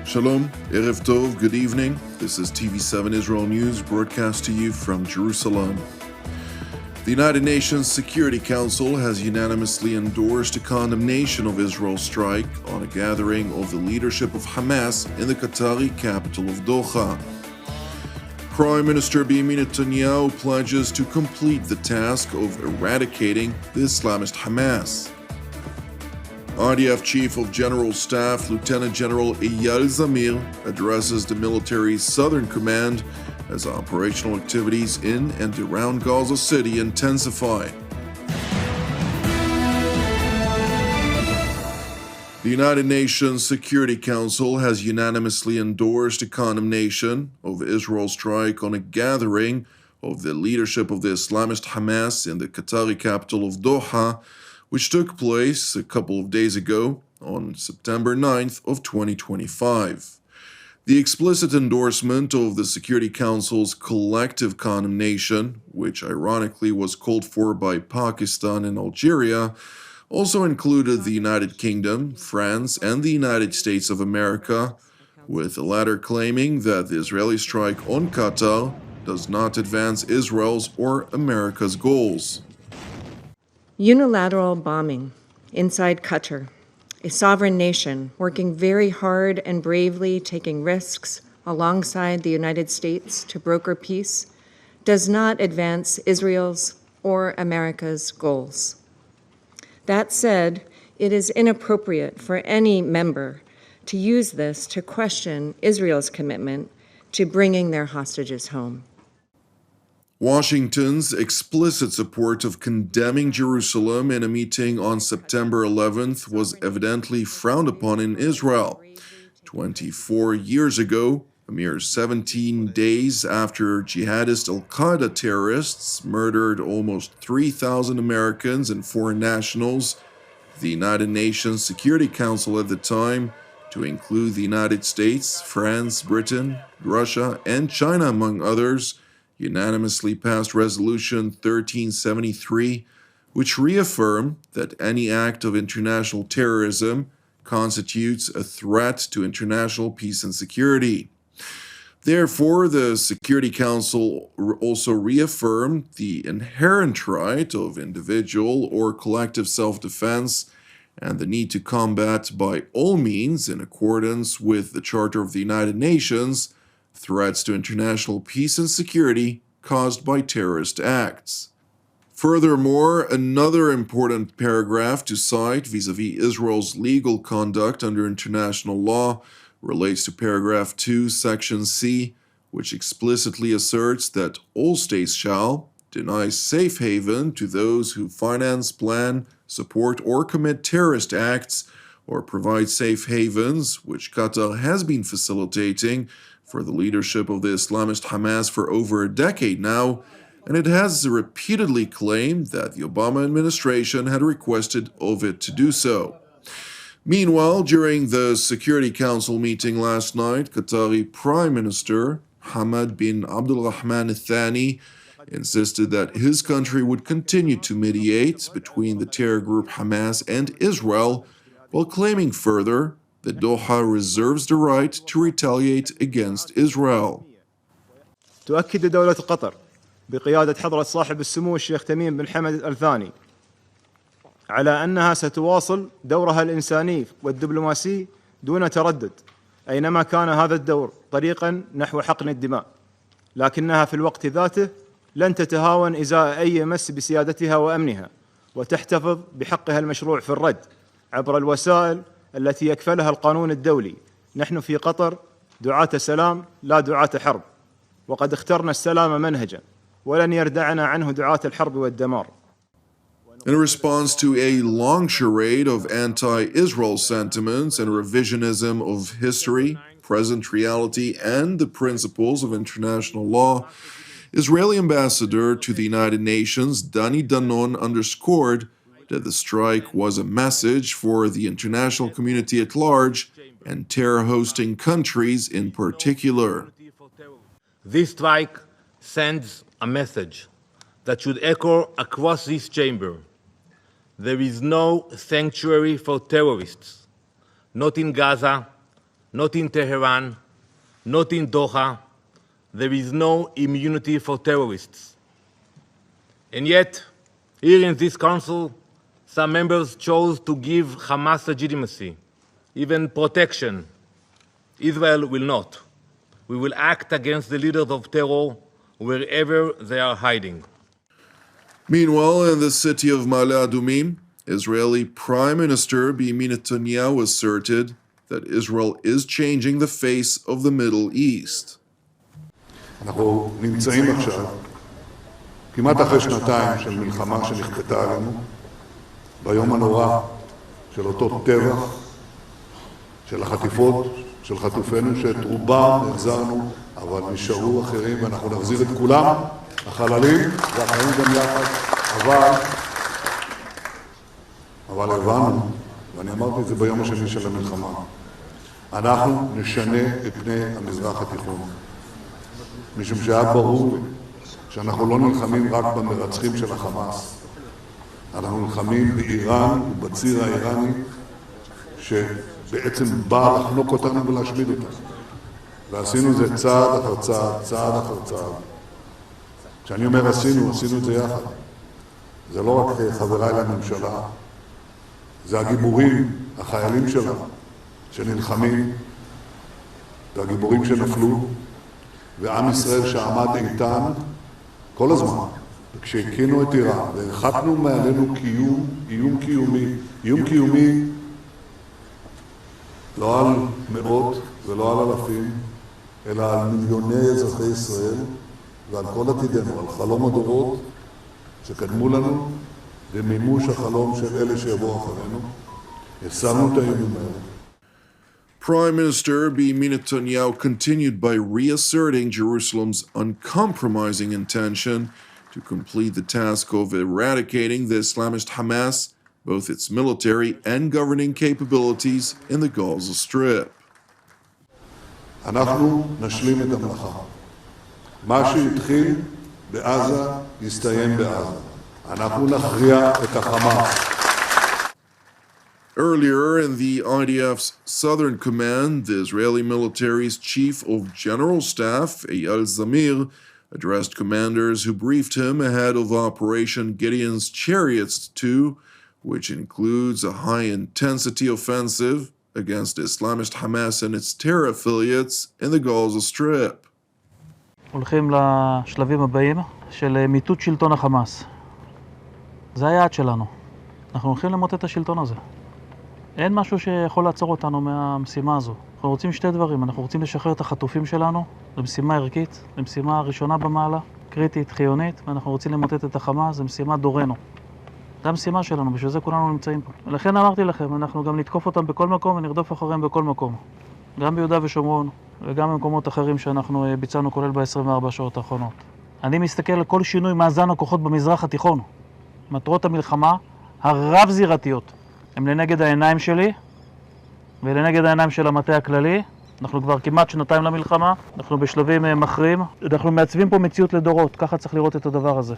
Shalom, Erev Tov, good evening. This is TV7 Israel News broadcast to you from Jerusalem. The United Nations Security Council has unanimously endorsed a condemnation of Israel's strike on a gathering of the leadership of Hamas in the Qatari capital of Doha. Prime Minister Benjamin Netanyahu pledges to complete the task of eradicating the Islamist Hamas. IDF Chief of General Staff Lieutenant General Eyal Zamir addresses the military's Southern Command as operational activities in and around Gaza City intensify. The United Nations Security Council has unanimously endorsed a condemnation of Israel's strike on a gathering of the leadership of the Islamist Hamas in the Qatari capital of Doha, which took place a couple of days ago on September 9th of 2025. The explicit endorsement of the Security Council's collective condemnation, which ironically was called for by Pakistan and Algeria, also included the United Kingdom, France, and the United States of America, with the latter claiming that the Israeli strike on Qatar does not advance Israel's or America's goals. Unilateral bombing inside Qatar, a sovereign nation working very hard and bravely taking risks alongside the United States to broker peace, does not advance Israel's or America's goals. That said, it is inappropriate for any member to use this to question Israel's commitment to bringing their hostages home. Washington's explicit support of condemning Jerusalem in a meeting on September 11th was evidently frowned upon in Israel. 24 years ago, a mere 17 days after jihadist al-Qaeda terrorists murdered almost 3,000 Americans and foreign nationals, the United Nations Security Council at the time, to include the United States, France, Britain, Russia, and China among others, unanimously passed Resolution 1373, which reaffirmed that any act of international terrorism constitutes a threat to international peace and security. Therefore, the Security Council also reaffirmed the inherent right of individual or collective self-defense and the need to combat by all means, in accordance with the Charter of the United Nations, threats to international peace and security caused by terrorist acts. Furthermore, another important paragraph to cite vis-à-vis Israel's legal conduct under international law relates to paragraph 2, section C, which explicitly asserts that all states shall deny safe haven to those who finance, plan, support, or commit terrorist acts, or provide safe havens, which Qatar has been facilitating for the leadership of the Islamist Hamas for over a decade now, and it has repeatedly claimed that the Obama administration had requested of it to do so. Meanwhile, during the Security Council meeting last night, Qatari Prime Minister Hamad bin Abdulrahman Al-Thani insisted that his country would continue to mediate between the terror group Hamas and Israel, while claiming further that Doha reserves the right to retaliate against Israel. تؤكد دولة قطر بقيادة حضرة صاحب السمو الشيخ تميم بن حمد الثاني على أنها ستواصل دورها الإنساني والدبلوماسي دون تردد أينما كان هذا الدور طريقا نحو حقن الدماء، لكنها في الوقت ذاته لن تتهاون إزاء أي مس بسيادتها وأمنها، وتحتفظ بحقها المشروع في الرد عبر الوسائل التي يكفلها القانون الدولي. نحن في قطر دعاة سلام لا دعاة حرب، وقد اخترنا السلام منهجا ولن يردعنا عنه دعاة الحرب والدمار. In response to a long charade of anti-Israel sentiments and revisionism of history, present reality, and the principles of international law, Israeli ambassador to the United Nations Dani Danon underscored that the strike was a message for the international community at large and terror-hosting countries in particular. This strike sends a message that should echo across this chamber. There is no sanctuary for terrorists, not in Gaza, not in Tehran, not in Doha. There is no immunity for terrorists. And yet, here in this council, some members chose to give Hamas legitimacy, even protection. Israel will not. We will act against the leaders of terror wherever they are hiding. Meanwhile, in the city of Ma'ale Adumim, Israeli Prime Minister Benjamin Netanyahu asserted that Israel is changing the face of the Middle East. אנחנו נמצאים עכשיו, כמעט אחרי שנתיים של מלחמה שנכפתה עלינו, ביום הנורא של אותו טבח, של החטיפות, של חטופינו, שאת רובם החזרנו, אבל נשארו אחרים ואנחנו נחזיר את כולם, החללים והחיים גם יחד, אבל הבנו, ואני אמרתי את זה ביום השני של המלחמה, אנחנו נשנה את פני המזרח התיכון. משום שהיה ברור לי שאנחנו לא נלחמים רק במרצחים של החמאס, אנחנו נלחמים באיראן ובציר האיראני שבעצם בא לחנוק אותנו ולהשמיד אותנו. ועשינו זה צעד אחר צעד, צעד אחר צעד. כשאני אומר עשינו את זה יחד. זה לא רק חבריי לממשלה, זה הגיבורים, החיילים שלנו, שנלחמים, זה הגיבורים שנפלו, ועם ישראל שעמד איתן כל הזמן, וכשהקינו את איראן, והרחקנו מעלינו איום קיומי, לא על מאות ולא על אלפים, אלא על מיליוני אזרחי ישראל, ועל כל עתידנו, על חלום הדורות שקדמו לנו, ומימוש החלום של אלה שיבואו אחרינו, הסרנו את האיומים האלה. Prime Minister Benjamin Netanyahu continued by reasserting Jerusalem's uncompromising intention to complete the task of eradicating the Islamist Hamas, both its military and governing capabilities in the Gaza Strip. אנחנו נשלים את המלאכה. מה שהתחיל בעזה יסתיים בעזה. אנחנו נכריע את החמאס. Earlier in the IDF's Southern Command, the Israeli military's Chief of General Staff, Eyal Zamir, addressed commanders who briefed him ahead of Operation Gideon's Chariots II, which includes a high-intensity offensive against Islamist Hamas and its terror affiliates in the Gaza Strip. הולכים לשלבים הבאים של מיטוט שלטון החמאס. זה היעד שלנו. אנחנו הולכים למוטט את השלטון הזה. אין משהו שיכול לעצור אותנו מהמשימה הזו. אנחנו רוצים שתי דברים. אנחנו רוצים לשחרר את החטופים שלנו. זו משימה ערכית, זו משימה ראשונה במעלה, קריטית, חיונית, ואנחנו רוצים למוטט את החמאס, זו משימה דורנו. זו המשימה שלנו, בשביל זה כולנו נמצאים פה. ולכן אמרתי לכם, אנחנו גם נתקוף אותם בכל מקום ונרדוף אחריהם בכל מקום. גם ביהודה ושומרון וגם במקומות אחרים שאנחנו ביצענו כולל ב-24 שעות האחרונות. אני מסתכל על כל שינוי מאזן הכוחות במזרח התיכון. מטרות המלחמה הרב-זירתיות הם לנגד העיניים שלי ולנגד העיניים של המטה הכללי. אנחנו כבר כמעט שנתיים למלחמה, אנחנו בשלבים מכריעים. אנחנו מעצבים פה מציאות לדורות, ככה צריך לראות את הדבר הזה.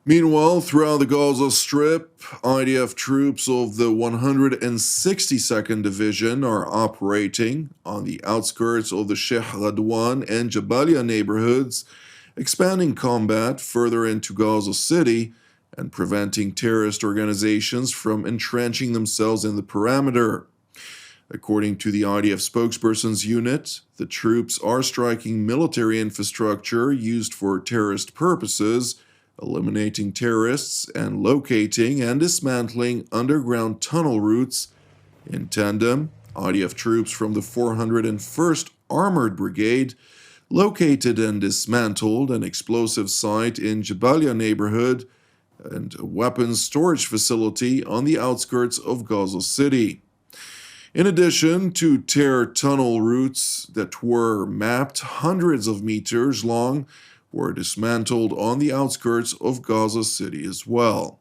Meanwhile, throughout the Gaza Strip, IDF troops of the 162nd Division are operating on the outskirts of the Sheikh Radwan and Jabalia neighborhoods, expanding combat further into Gaza City and preventing terrorist organizations from entrenching themselves in the perimeter. According to the IDF spokesperson's unit, the troops are striking military infrastructure used for terrorist purposes, eliminating terrorists and locating and dismantling underground tunnel routes. In tandem, IDF troops from the 401st Armored Brigade located and dismantled an explosive site in Jabalia neighborhood and a weapons storage facility on the outskirts of Gaza City. In addition to terror tunnel routes that were mapped hundreds of meters long, were dismantled on the outskirts of Gaza City as well.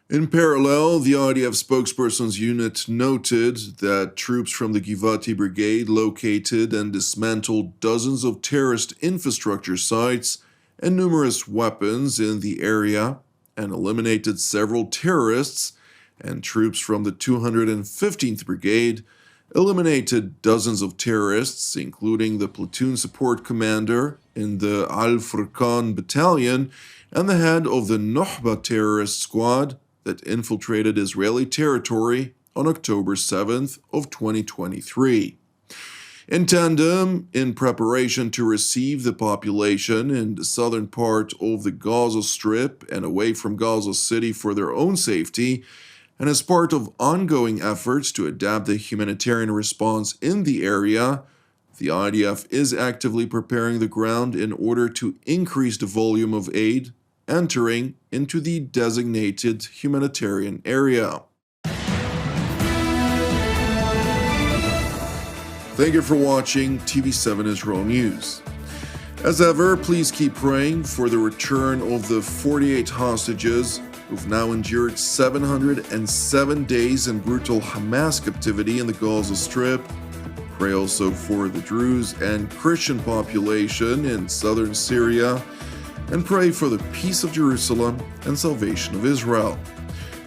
In parallel, the IDF spokesperson's unit noted that troops from the Givati Brigade located and dismantled dozens of terrorist infrastructure sites and numerous weapons in the area and eliminated several terrorists, and troops from the 215th Brigade eliminated dozens of terrorists, including the platoon support commander in the Al-Furqan battalion and the head of the Nuhba terrorist squad that infiltrated Israeli territory on October 7th of 2023. In tandem, in preparation to receive the population in the southern part of the Gaza Strip and away from Gaza City for their own safety, and as part of ongoing efforts to adapt the humanitarian response in the area, the IDF is actively preparing the ground in order to increase the volume of aid entering into the designated humanitarian area. Thank you for watching TV7 Israel News. As ever, please keep praying for the return of the 48 hostages who've now endured 707 days in brutal Hamas captivity in the Gaza Strip. Pray also for the Druze and Christian population in southern Syria, and pray for the peace of Jerusalem and salvation of Israel.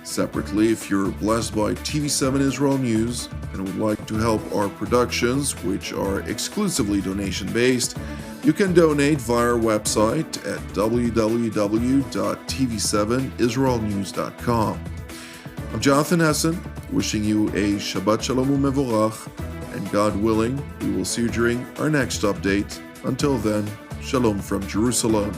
Separately, if you're blessed by TV7 Israel News and would like to help our productions, which are exclusively donation-based, you can donate via our website at www.tv7israelnews.com. I'm Jonathan Hessen, wishing you a Shabbat Shalom u'Mevorach, and God willing, we will see you during our next update. Until then, Shalom from Jerusalem.